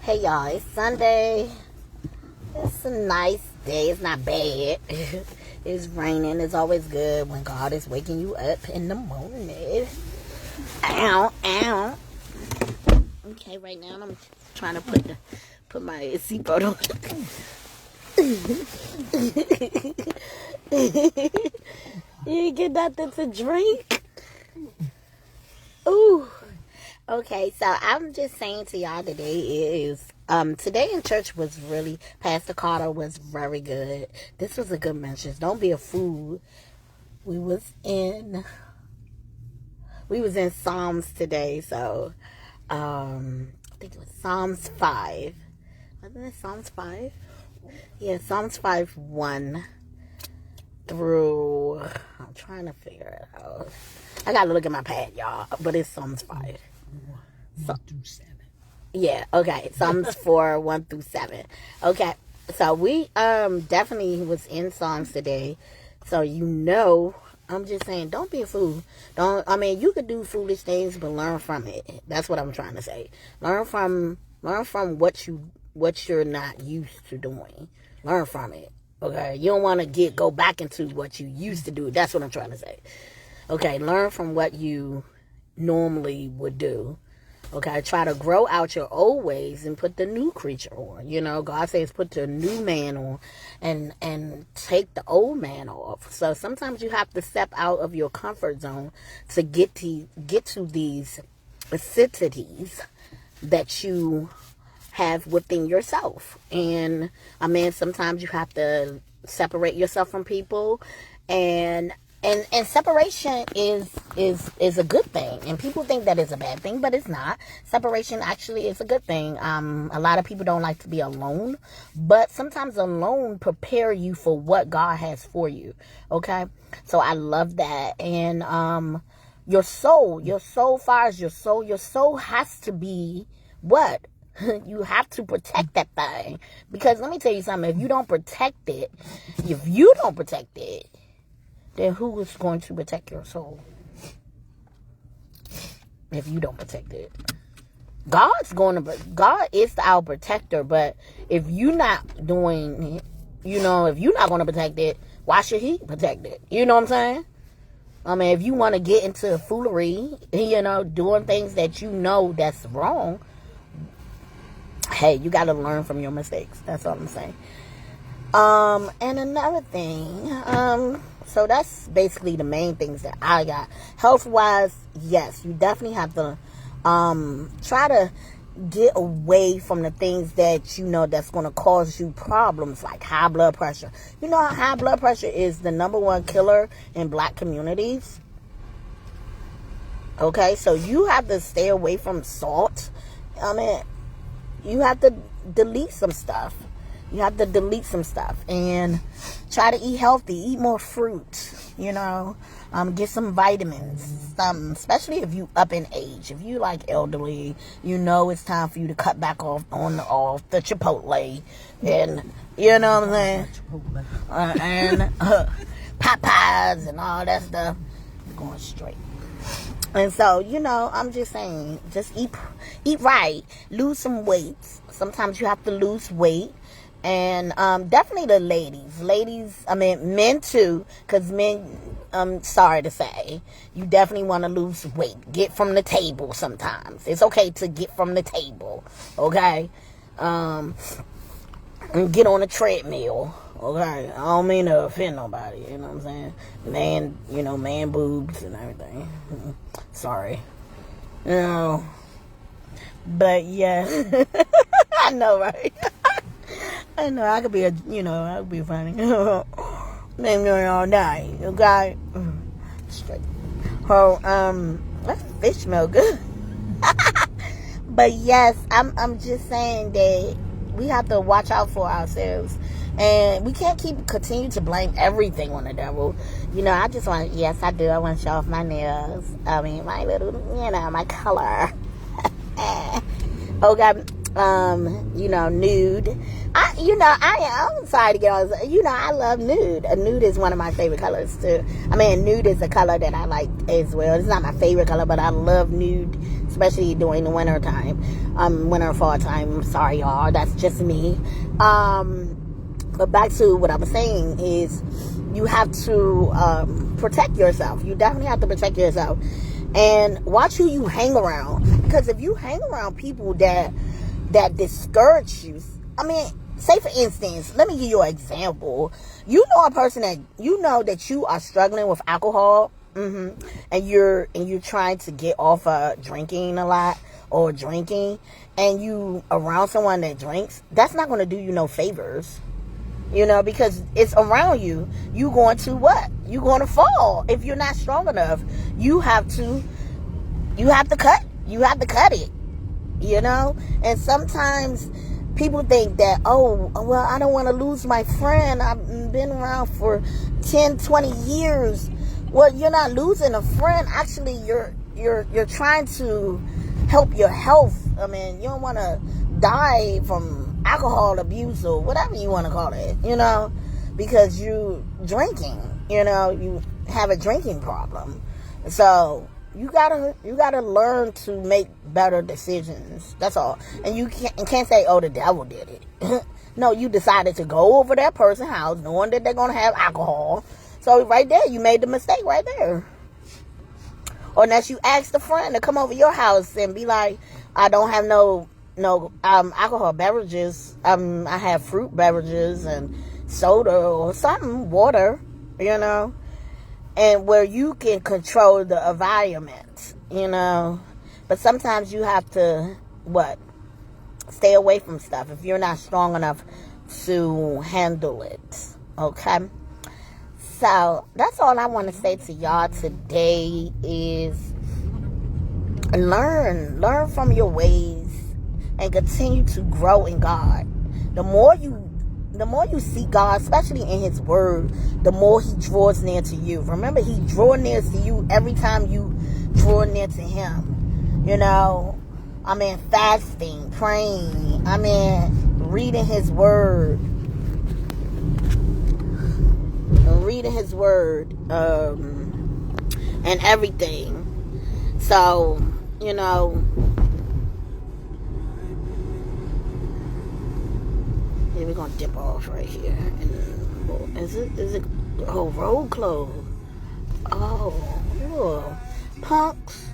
Hey y'all, it's Sunday. It's a nice day. It's not bad. It's raining. It's always good when God is waking you up in the morning. Ow, ow. Okay, right now I'm trying to put my seatbelt on. You get nothing to drink? Ooh. Okay, so I'm just saying to y'all today in church was really, Pastor Carter was very good. This was a good message. Don't be a fool. We was in Psalms today, so I think it was Psalms 5. Wasn't it Psalms 5? Yeah, Psalms 5, 1 through, I'm trying to figure it out. I gotta look at my pad, y'all, but it's Psalms 5. 1 through 7. Yeah, okay. Psalms 4, 1 through 7. Okay, so we definitely was in Psalms today. So I'm just saying, don't be a fool. You could do foolish things, but learn from it. That's what I'm trying to say. Learn from what you're not used to doing. Learn from it. Okay, you don't want to go back into what you used to do. That's what I'm trying to say. Okay, learn from what you normally would do. Okay, try to grow out your old ways and put the new creature on. God says put the new man on and take the old man off. So sometimes you have to step out of your comfort zone to get to these necessities that you have within yourself. And sometimes you have to separate yourself from people, and separation is a good thing, and people think that is a bad thing, but it's not. Separation actually is a good thing. A lot of people don't like to be alone, but sometimes alone prepare you for what God has for you. Okay, so I love that. And your soul has to be what? You have to protect that thing, because let me tell you something. If you don't protect it, then who is going to protect your soul? If you don't protect it, God is our protector. But if you're not doing, if you're not going to protect it, why should He protect it? You know what I'm saying? If you want to get into foolery, doing things that that's wrong, hey, you got to learn from your mistakes. That's all I'm saying. And another thing, so that's basically the main things that I got. Health-wise, yes, you definitely have to try to get away from the things that that's going to cause you problems, like high blood pressure. High blood pressure is the number one killer in black communities. Okay, so you have to stay away from salt. You have to delete some stuff. And try to eat healthy. Eat more fruit. Get some vitamins. Especially if you up in age. If you like elderly, it's time for you to cut back off the Chipotle, and what I'm saying, and Popeyes and all that stuff. Going straight. And so, I'm just saying, just eat right, lose some weight. Sometimes you have to lose weight. And definitely the ladies, men too, because men, I'm sorry to say, you definitely want to lose weight. Get from the table sometimes. It's okay to get from the table, okay? And get on a treadmill, okay? I don't mean to offend nobody, you know what I'm saying? Man boobs and everything. Sorry. But yeah, I know, right? I know, I could be I could be funny. Name me all night, okay? Straight. Oh, that fish smell good. But yes, I'm just saying that we have to watch out for ourselves. And we can't continue to blame everything on the devil. Yes, I do. I want to show off my nails. My little, my color. Okay. Nude. I'm sorry to get on. I love nude. Nude is one of my favorite colors too. Nude is a color that I like as well. It's not my favorite color, but I love nude especially during the winter time, winter fall time. I'm sorry, y'all. That's just me. But back to what I was saying is, you have to protect yourself. You definitely have to protect yourself, and watch who you hang around. Because if you hang around people that discourage you, I mean, say for instance, let me give you an example. You know a person that you know that you are struggling with alcohol, and you're trying to get off drinking a lot or drinking, and you around someone that drinks. That's not going to do you no favors. Because it's around you. You going to what? You going to fall if you're not strong enough. You have to cut it. And sometimes people think that, oh, well, I don't want to lose my friend. I've been around for 10, 20 years. Well, you're not losing a friend. Actually, you're trying to help your health. I mean, you don't want to die from alcohol abuse or whatever you want to call it, because you drinking, you have a drinking problem. So you gotta learn to make better decisions. That's all. And you can't say, oh, the devil did it. No, you decided to go over that person's house knowing that they're gonna have alcohol. So right there, you made the mistake right there. Or unless you ask a friend to come over your house and be like, I don't have no alcohol beverages. I have fruit beverages and soda or something, water, and where you can control the environment, But sometimes you have to stay away from stuff if you're not strong enough to handle it. Okay. So that's all I want to say to y'all today is learn from your ways and continue to grow in God. The more you see God, especially in His Word, the more He draws near to you. Remember, He draws near to you every time you draw near to Him. Fasting, praying, reading His Word. And everything. So, we're gonna dip off right here. And is it road closed? Oh, punks.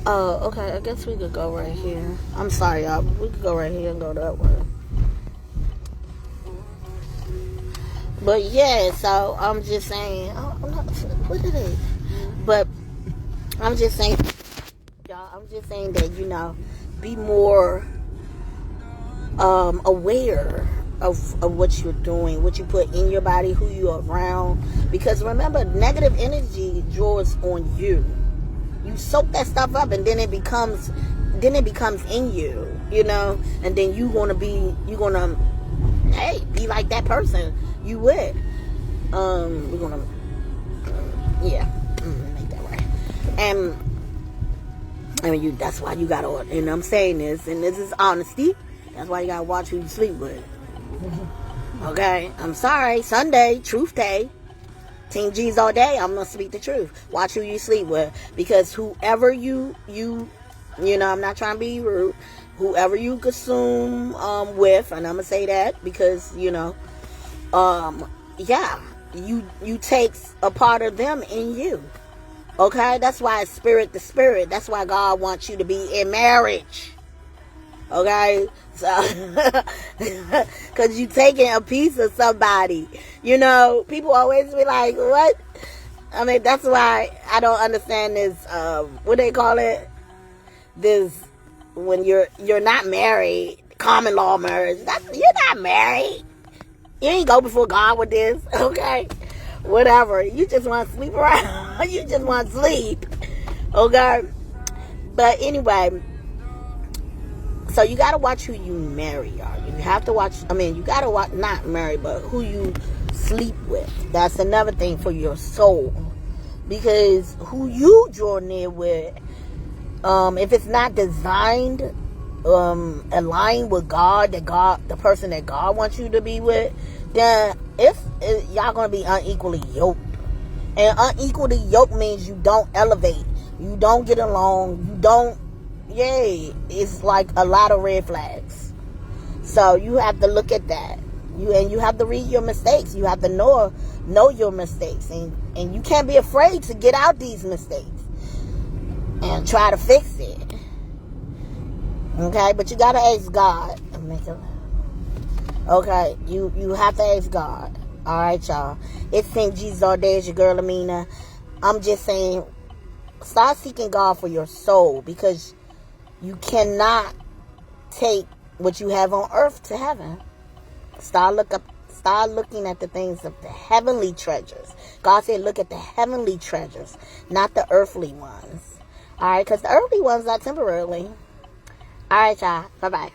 Oh, okay, I guess we could go right here. I'm sorry, y'all, but we could go right here and go that way. But yeah, so I'm just saying, what it is? But I'm just saying, y'all, that, be more aware of what you're doing, what you put in your body, who you're around. Because remember, negative energy draws on you. You soak that stuff up, and then it becomes in you, and then you're gonna be like that person you with. We're gonna make that right. And that's why you gotta, and I'm saying this, and this is honesty. That's why you gotta watch who you sleep with. Okay? I'm sorry. Sunday, truth day. Team G's all day. I'm gonna speak the truth. Watch who you sleep with. Because whoever you I'm not trying to be rude. Whoever you consume with, and I'm gonna say that because, you take a part of them in you. Okay? That's why it's spirit to spirit. That's why God wants you to be in marriage. Okay, so because you taking a piece of somebody, people always be like, what? That's why I don't understand this. What they call it? This when you're not married, common law marriage. You're not married. You ain't go before God with this, okay? Whatever. You just want to sleep around. You just want to sleep, okay? But anyway. So you gotta watch who you marry, y'all. You have to watch. You gotta watch, not marry, but who you sleep with. That's another thing for your soul, because who you draw near with, if it's not designed, aligned with God, the person that God wants you to be with, then y'all gonna be unequally yoked. And unequally yoked means you don't elevate. You don't get along. You don't. Yay. It's like a lot of red flags. So you have to look at that. You have to read your mistakes. You have to know your mistakes. And you can't be afraid to get out these mistakes. And try to fix it. Okay? But you got to ask God. Okay? You have to ask God. Alright, y'all. It's St. Jesus all day. It's your girl, Amina. I'm just saying, start seeking God for your soul. Because you cannot take what you have on earth to heaven. Start looking at the things of the heavenly treasures. God said, look at the heavenly treasures, not the earthly ones. Alright, because the earthly ones are temporarily. Alright, y'all. Bye-bye.